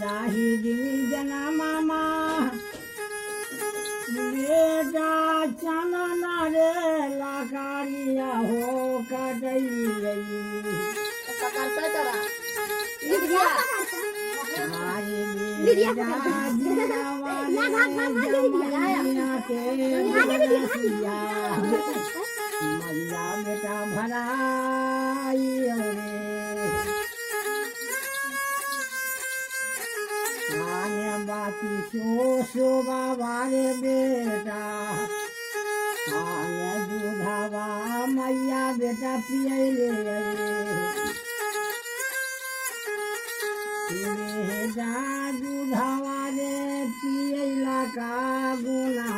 शाहिदी जना मामा बेटा चलना रे लाकारिया हो कटई मरिया बेटा भलाई रे बाती शो बाबा रे बेटा आने दूधावा मैया बेटा पिए दूधावा रे पियला का गुना